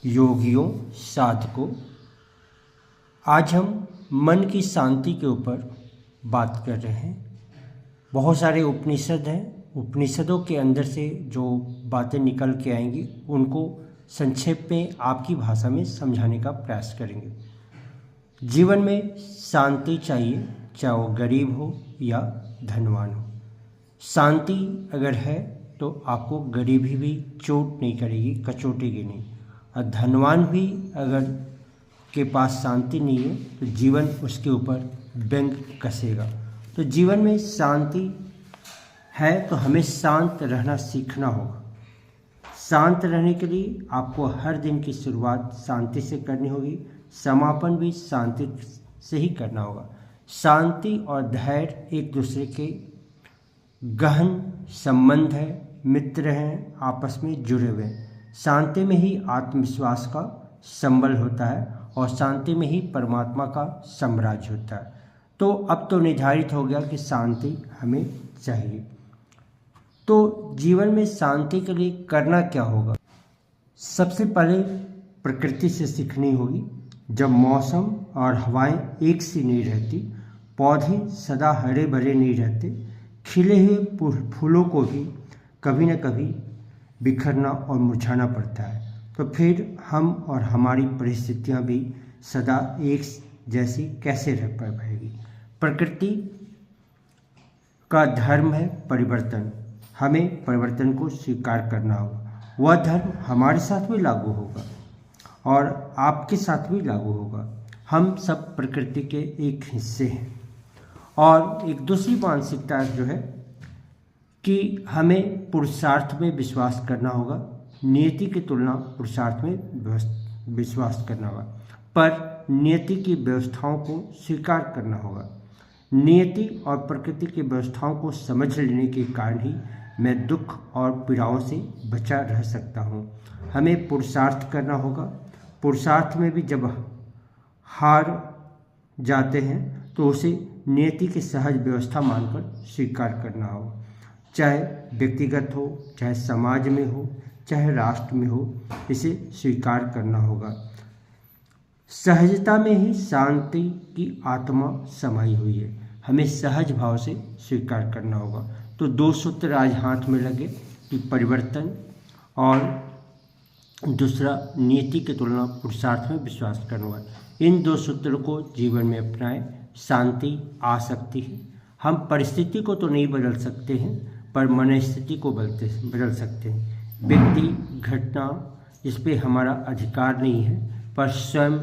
योगियों, साधकों, आज हम मन की शांति के ऊपर बात कर रहे हैं। बहुत सारे उपनिषद हैं, उपनिषदों के अंदर से जो बातें निकल के आएंगी उनको संक्षेप में आपकी भाषा में समझाने का प्रयास करेंगे। जीवन में शांति चाहिए, चाहे वो गरीब हो या धनवान हो। शांति अगर है तो आपको गरीबी भी चोट नहीं करेगी, कचोटेगी नहीं। और धनवान भी अगर के पास शांति नहीं है तो जीवन उसके ऊपर व्यंग कसेगा। तो जीवन में शांति है तो हमें शांत रहना सीखना होगा। शांत रहने के लिए आपको हर दिन की शुरुआत शांति से करनी होगी, समापन भी शांति से ही करना होगा। शांति और धैर्य एक दूसरे के गहन संबंध है, मित्र हैं, आपस में जुड़े हुए हैं। शांति में ही आत्मविश्वास का संबल होता है और शांति में ही परमात्मा का साम्राज्य होता है। तो अब तो निर्धारित हो गया कि शांति हमें चाहिए। तो जीवन में शांति के लिए करना क्या होगा? सबसे पहले प्रकृति से सीखनी होगी। जब मौसम और हवाएं एक सी नहीं रहती, पौधे सदा हरे भरे नहीं रहते, खिले हुए फूलों को भी कभी न कभी बिखरना और मुरझाना पड़ता है। तो फिर हम और हमारी परिस्थितियां भी सदा एक जैसी कैसे रह पाएगी? प्रकृति का धर्म है परिवर्तन। हमें परिवर्तन को स्वीकार करना होगा। वह धर्म हमारे साथ भी लागू होगा और आपके साथ भी लागू होगा। हम सब प्रकृति के एक हिस्से हैं। और एक दूसरी मानसिकता जो है कि हमें पुरुषार्थ में विश्वास करना होगा। नियति की तुलना पुरुषार्थ में विश्वास करना होगा, पर नियति की व्यवस्थाओं को स्वीकार करना होगा। नियति और प्रकृति की व्यवस्थाओं को समझ लेने के कारण ही मैं दुख और पीड़ाओं से बचा रह सकता हूँ। हमें पुरुषार्थ करना होगा। पुरुषार्थ में भी जब हार जाते हैं तो उसे नियति की सहज व्यवस्था मानकर स्वीकार करना होगा। चाहे व्यक्तिगत हो, चाहे समाज में हो, चाहे राष्ट्र में हो, इसे स्वीकार करना होगा। सहजता में ही शांति की आत्मा समाई हुई है। हमें सहज भाव से स्वीकार करना होगा। तो दो सूत्र आज हाथ में लगे कि परिवर्तन और दूसरा नियति की तुलना पुरुषार्थ में विश्वास करना होगा। इन दो सूत्रों को जीवन में अपनाएं, शांति आ सकती है। हम परिस्थिति को तो नहीं बदल सकते हैं, पर मनस्थिति को बदल सकते हैं। व्यक्ति, घटना, इस पे हमारा अधिकार नहीं है, पर स्वयं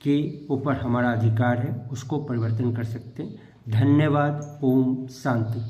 के ऊपर हमारा अधिकार है, उसको परिवर्तन कर सकते हैं। धन्यवाद। ओम शांति।